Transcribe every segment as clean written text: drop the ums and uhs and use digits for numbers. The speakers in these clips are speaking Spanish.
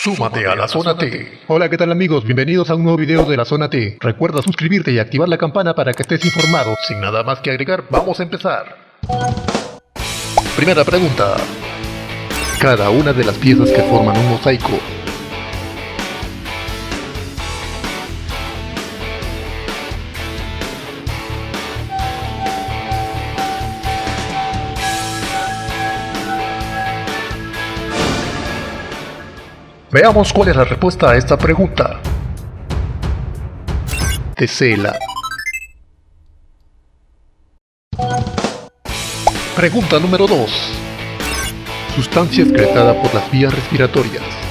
Súmate a la Zona T. Hola, ¿qué tal amigos? Bienvenidos a un nuevo video de la Zona T. Recuerda suscribirte y activar la campana para que estés informado. Sin nada más que agregar, vamos a empezar. Primera pregunta. Cada una de las piezas que forman un mosaico Veamos cuál es la respuesta a esta pregunta. tesela. Pregunta número 2. Sustancia excretada por las vías respiratorias.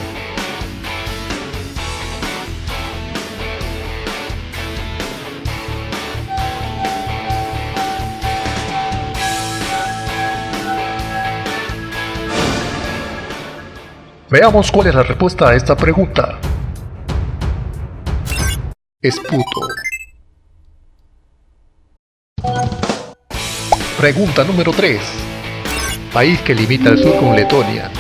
Veamos cuál es la respuesta a esta pregunta. Esputo. Pregunta número 3. País que limita al sur con Letonia.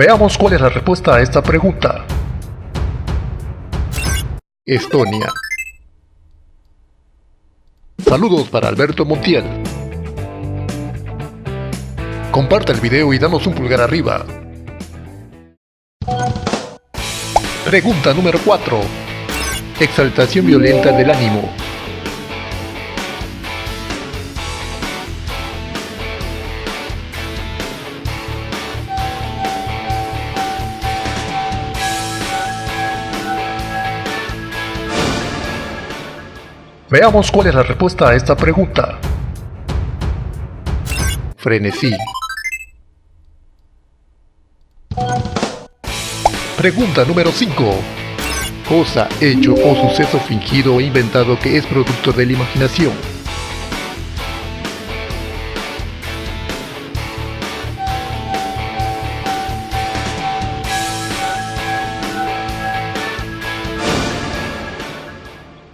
Veamos cuál es la respuesta a esta pregunta. Estonia. Saludos para Alberto Montiel. Comparte el video y danos un pulgar arriba. Pregunta número 4. Exaltación violenta del ánimo. Veamos cuál es la respuesta a esta pregunta. Frenesí. Pregunta número 5. Cosa, hecho o suceso fingido o inventado que es producto de la imaginación.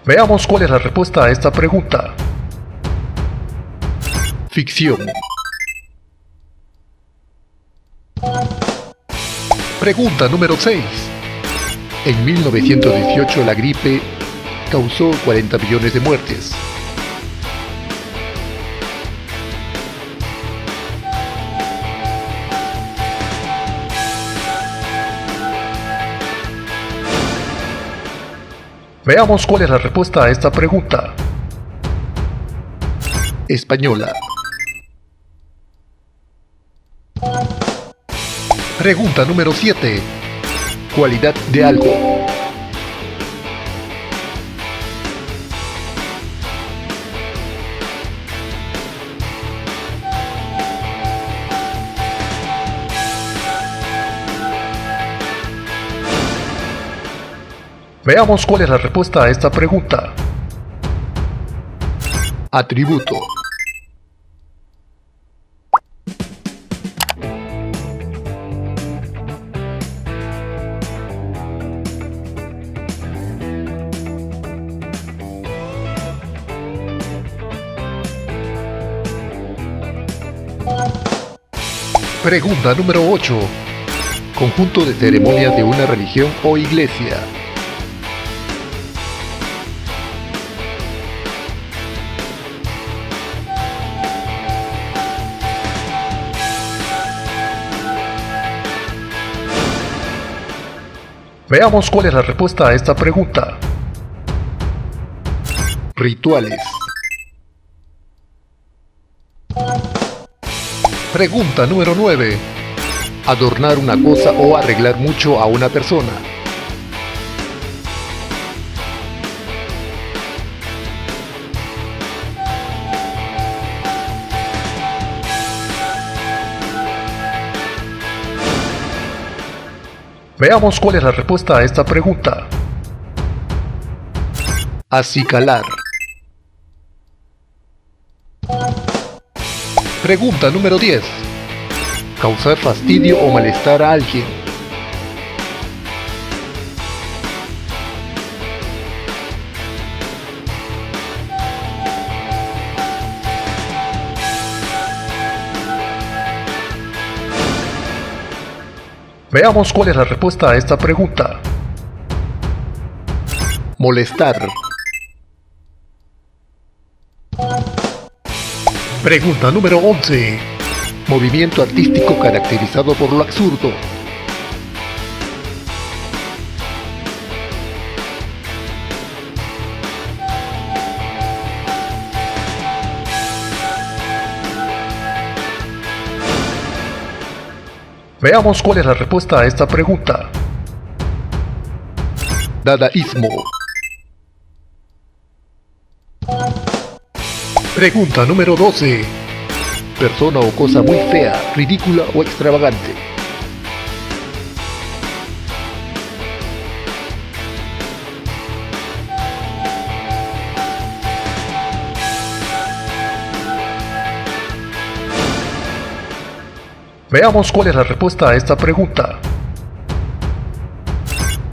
Veamos cuál es la respuesta a esta pregunta. Ficción. Pregunta número 6. En 1918 la gripe causó 40 millones de muertes. Veamos cuál es la respuesta a esta pregunta. Española. Pregunta número 7. Cualidad de algo. Veamos cuál es la respuesta a esta pregunta. Atributo. Pregunta número 8. Conjunto de ceremonias de una religión o iglesia. Veamos cuál es la respuesta a esta pregunta. Rituales. Pregunta número 9. Adornar una cosa o arreglar mucho a una persona. Veamos cuál es la respuesta a esta pregunta. Acicalar. Pregunta número 10. Causar fastidio o malestar a alguien. Veamos cuál es la respuesta a esta pregunta. Molestar. Pregunta número 11. Movimiento artístico caracterizado por lo absurdo. Veamos cuál es la respuesta a esta pregunta. Dadaísmo. Pregunta número 12. Persona o cosa muy fea, ridícula o extravagante. Veamos cuál es la respuesta a esta pregunta.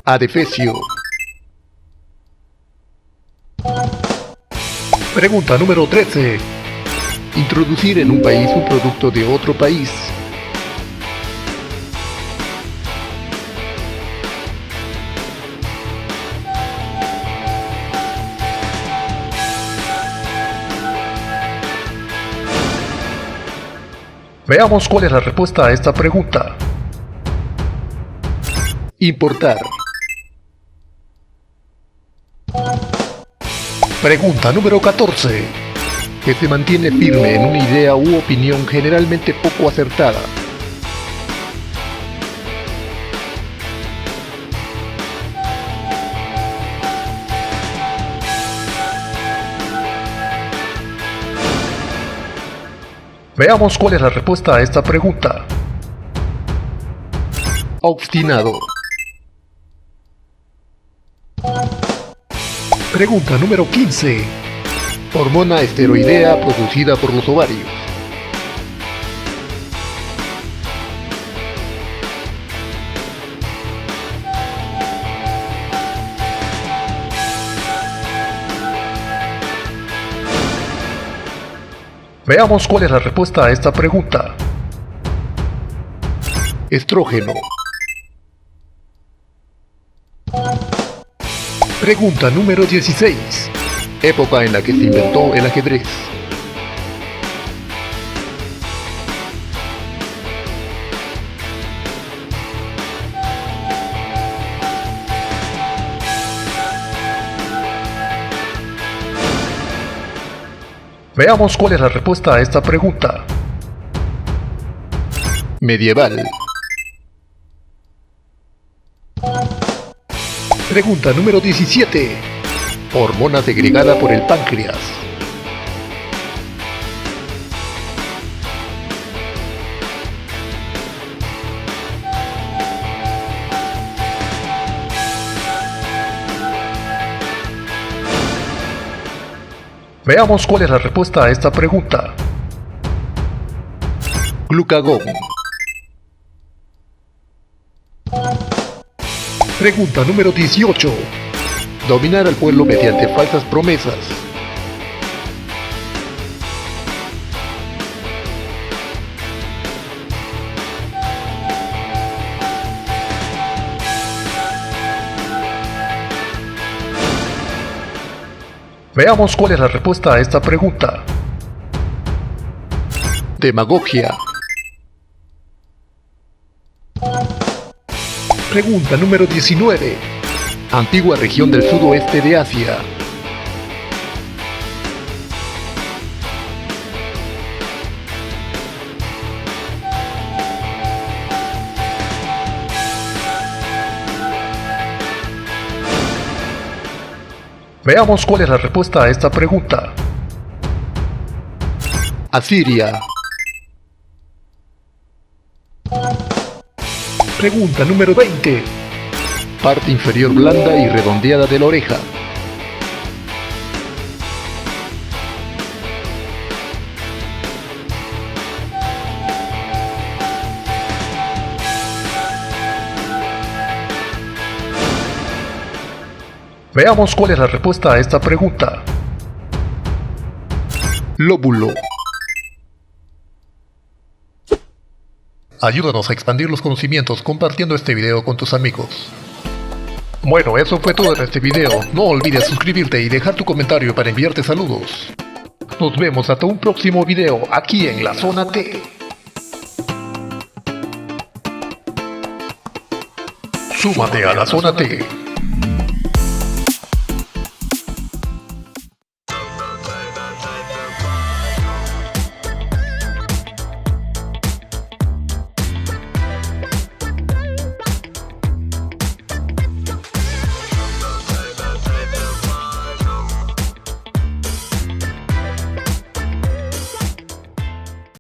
Adefesio. Pregunta número 13. Introducir en un país un producto de otro país. Veamos cuál es la respuesta a esta pregunta. Importar. Pregunta número 14. Que se mantiene firme en una idea u opinión generalmente poco acertada. Veamos cuál es la respuesta a esta pregunta. Obstinado. Pregunta número 15. Hormona esteroidea producida por los ovarios. Veamos cuál es la respuesta a esta pregunta. Estrógeno. Pregunta número 16. Época en la que se inventó el ajedrez. Veamos cuál es la respuesta a esta pregunta. Medieval. Pregunta número 17. Hormona segregada por el páncreas. Veamos cuál es la respuesta a esta pregunta. Glucagón. Pregunta número 18. Dominar al pueblo mediante falsas promesas. Veamos cuál es la respuesta a esta pregunta. Demagogia. Pregunta número 19. Antigua región del sudoeste de Asia. Veamos cuál es la respuesta a esta pregunta. Asiria. Pregunta número 20. Parte inferior blanda y redondeada de la oreja. Veamos cuál es la respuesta a esta pregunta. Lóbulo. Ayúdanos a expandir los conocimientos compartiendo este video con tus amigos. Bueno, eso fue todo en este video. No olvides suscribirte y dejar tu comentario para enviarte saludos. Nos vemos hasta un próximo video aquí en la Zona T. Súmate a la Zona T.